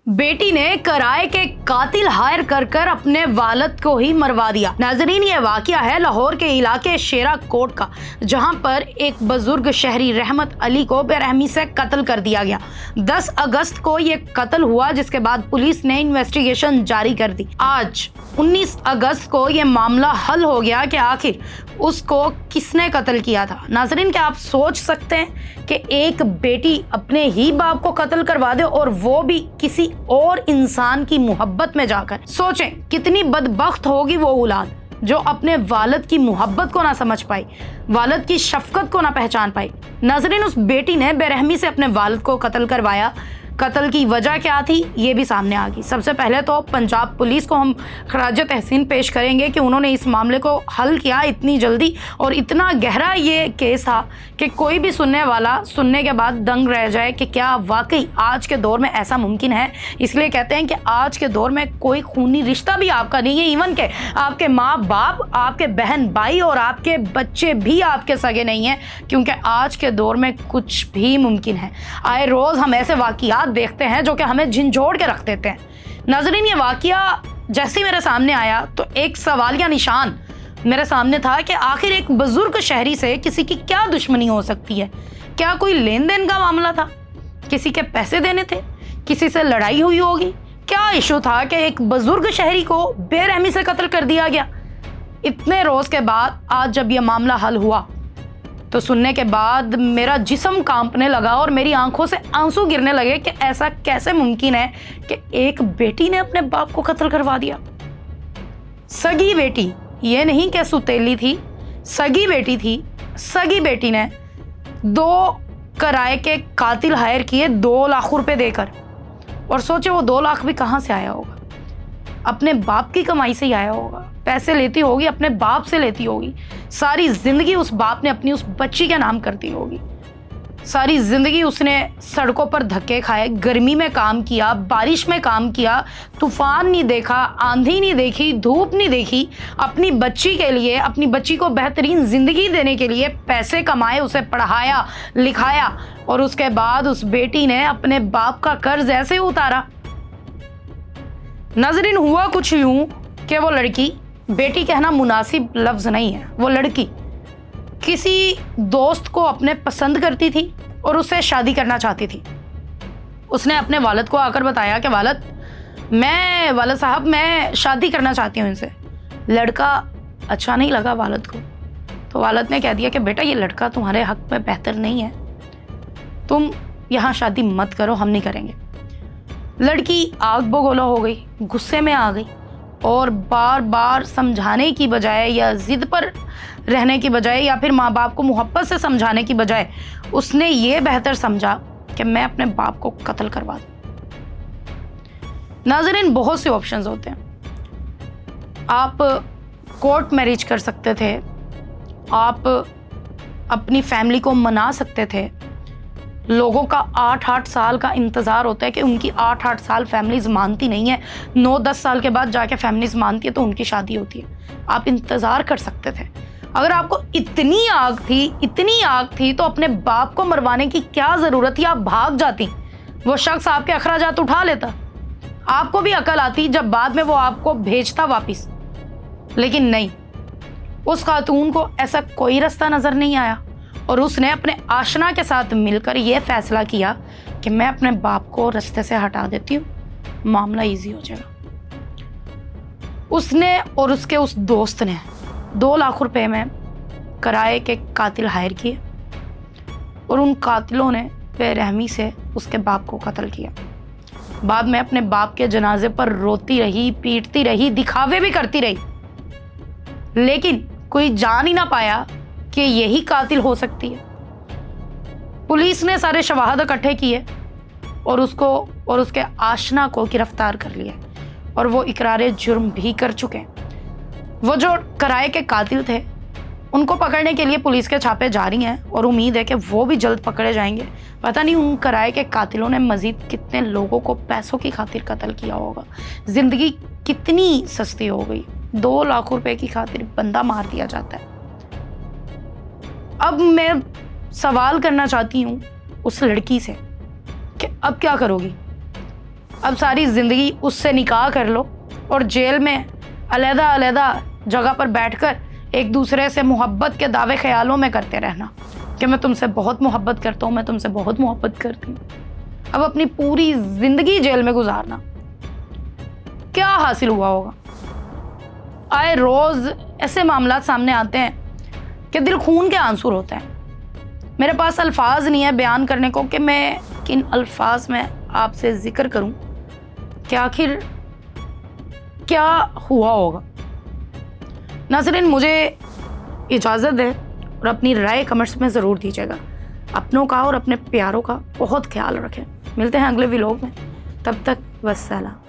बेटी ने कराए के कातिल हायर कर कर अपने वालिद को ही मरवा दिया। नाजरीन, ये वाकया है लाहौर के इलाके शेरा कोट का, जहां पर एक बुजुर्ग शहरी रहमत अली को बेरहमी से कत्ल कर दिया गया। 10 अगस्त को ये कत्ल हुआ, जिसके बाद पुलिस ने इन्वेस्टिगेशन जारी कर दी। आज 19 अगस्त को ये मामला हल हो गया कि आखिर उसको किसने कत्ल किया था। नाजरीन, क्या आप सोच सकते हैं कि एक बेटी अपने ही बाप को कत्ल करवा दे, और वो भी किसी और इंसान की मोहब्बत में जाकर। सोचें कितनी बदबख्त होगी वो औलाद जो अपने वालिद की मोहब्बत को ना समझ पाई, वालिद की शफकत को ना पहचान पाई। नाजरीन, उस बेटी ने बेरहमी से अपने वालिद को कत्ल करवाया। कत्ल की वजह क्या थी ये भी सामने आ गई। सबसे पहले तो पंजाब पुलिस को हम खराज तहसीन पेश करेंगे कि उन्होंने इस मामले को हल किया इतनी जल्दी, और इतना गहरा ये केस था कि कोई भी सुनने वाला सुनने के बाद दंग रह जाए कि क्या वाकई आज के दौर में ऐसा मुमकिन है। इसलिए कहते हैं कि आज के दौर में कोई खूनी रिश्ता भी आपका नहीं है, इवन के आपके माँ बाप, आपके बहन भाई और आपके बच्चे भी आपके सगे नहीं हैं, क्योंकि आज के दौर में कुछ भी मुमकिन है। आए रोज़ हम ऐसे वाक़ियात देखते हैं जो कि हमें झिंझोड़ के रख देते हैं। नाज़रीन, ये वाक़या जैसे ही मेरे सामने आया तो एक सवालिया निशान मेरे सामने था कि आखिर एक बुजुर्ग शहरी से किसी की क्या दुश्मनी हो सकती है। क्या कोई लेन देन का मामला था, किसी के पैसे देने थे, किसी से लड़ाई हुई होगी, क्या इशू था कि एक बुजुर्ग शहरी को बेरहमी से कत्ल कर दिया गया। इतने रोज के बाद आज जब यह मामला हल हुआ तो सुनने के बाद मेरा जिस्म कांपने लगा और मेरी आंखों से आंसू गिरने लगे कि ऐसा कैसे मुमकिन है कि एक बेटी ने अपने बाप को कत्ल करवा दिया। सगी बेटी, ये नहीं कि सुतेली थी, सगी बेटी थी। सगी बेटी ने 2 किराए के कातिल हायर किए 2 लाख रुपए देकर, और सोचे वो 2 लाख भी कहाँ से आया होगा। अपने बाप की कमाई से ही आया होगा। पैसे लेती होगी, अपने बाप से लेती होगी। सारी जिंदगी उस बाप ने अपनी उस बच्ची के नाम करती होगी। सारी जिंदगी उसने सड़कों पर धक्के खाए, गर्मी में काम किया, बारिश में काम किया, तूफान नहीं देखा, आंधी नहीं देखी, धूप नहीं देखी। अपनी बच्ची के लिए, अपनी बच्ची को बेहतरीन जिंदगी देने के लिए पैसे कमाए, उसे पढ़ाया लिखाया, और उसके बाद उस बेटी ने अपने बाप का कर्ज ऐसे उतारा। नाज़रीन, हुआ कुछ यूं कि वो लड़की, बेटी कहना मुनासिब लफ्ज़ नहीं है, वो लड़की किसी दोस्त को अपने पसंद करती थी और उससे शादी करना चाहती थी। उसने अपने वालिद को आकर बताया कि वालिद साहब मैं शादी करना चाहती हूँ इनसे। लड़का अच्छा नहीं लगा वालिद को, तो वालिद ने कह दिया कि बेटा ये लड़का तुम्हारे हक में बेहतर नहीं है, तुम यहाँ शादी मत करो, हम नहीं करेंगे। लड़की आग बगोला हो गई, गुस्से में आ गई, और बार बार समझाने की बजाय या जिद पर रहने की बजाय या फिर माँ बाप को मोहब्बत से समझाने की बजाय उसने ये बेहतर समझा कि मैं अपने बाप को कत्ल करवा दूं। नाज़रीन, बहुत से ऑप्शंस होते हैं। आप कोर्ट मैरिज कर सकते थे, आप अपनी फैमिली को मना सकते थे। लोगों का 8-8 साल का इंतज़ार होता है कि उनकी 8-8 साल फैमिलीज़ मानती नहीं है, 9-10 साल के बाद जाके फैमिलीज़ मानती है तो उनकी शादी होती है। आप इंतज़ार कर सकते थे। अगर आपको इतनी आग थी तो अपने बाप को मरवाने की क्या ज़रूरत थी। आप भाग जाती, वो शख्स आपके अखराजात उठा लेता, आपको भी अकल आती जब बाद में वो आपको भेजता वापस। लेकिन नहीं, उस खातून को ऐसा कोई रास्ता नज़र नहीं आया, और उसने अपने आशना के साथ मिलकर यह फैसला किया कि मैं अपने बाप को रास्ते से हटा देती हूँ, मामला इजी हो जाएगा। उसने और उसके उस दोस्त ने 2 लाख रुपए में किराए के कातिल हायर किए, और उन कातिलों ने बेरहमी से उसके बाप को कत्ल किया। बाद में अपने बाप के जनाजे पर रोती रही, पीटती रही, दिखावे भी करती रही, लेकिन कोई जान ही ना पाया कि यही कातिल हो सकती है। पुलिस ने सारे शवाहद इकट्ठे किए और उसको और उसके आशना को गिरफ्तार कर लिया, और वो इकरार जुर्म भी कर चुके हैं। वो जो किराए के कातिल थे उनको पकड़ने के लिए पुलिस के छापे जारी हैं, और उम्मीद है कि वो भी जल्द पकड़े जाएंगे। पता नहीं उन किराए के कातिलों ने मजीद कितने लोगों को पैसों की खातिर कत्ल किया होगा। जिंदगी कितनी सस्ती हो गई, 2 लाख रुपए की खातिर बंदा मार दिया जाता है। अब मैं सवाल करना चाहती हूँ उस लड़की से कि अब क्या करोगी। اب ساری زندگی اس سے نکاح کر لو اور جیل میں علیحدہ علیحدہ جگہ پر بیٹھ کر ایک دوسرے سے محبت کے دعوے خیالوں میں کرتے رہنا کہ میں تم سے بہت محبت کرتا ہوں، میں تم سے بہت محبت کرتی ہوں۔ اب اپنی پوری زندگی جیل میں گزارنا، کیا حاصل ہوا ہوگا؟ آئے روز ایسے معاملات سامنے آتے ہیں کہ دل خون کے آنسو ہوتے ہیں۔ میرے پاس الفاظ نہیں ہے بیان کرنے کو کہ میں کن الفاظ میں آپ سے ذکر کروں کہ آخر کیا ہوا ہوگا۔ ناظرین، مجھے اجازت ہے اور اپنی رائے کمنٹس میں ضرور دیجیے گا۔ اپنوں کا اور اپنے پیاروں کا بہت خیال رکھیں۔ ملتے ہیں اگلے ولاگ میں، تب تک والسلام۔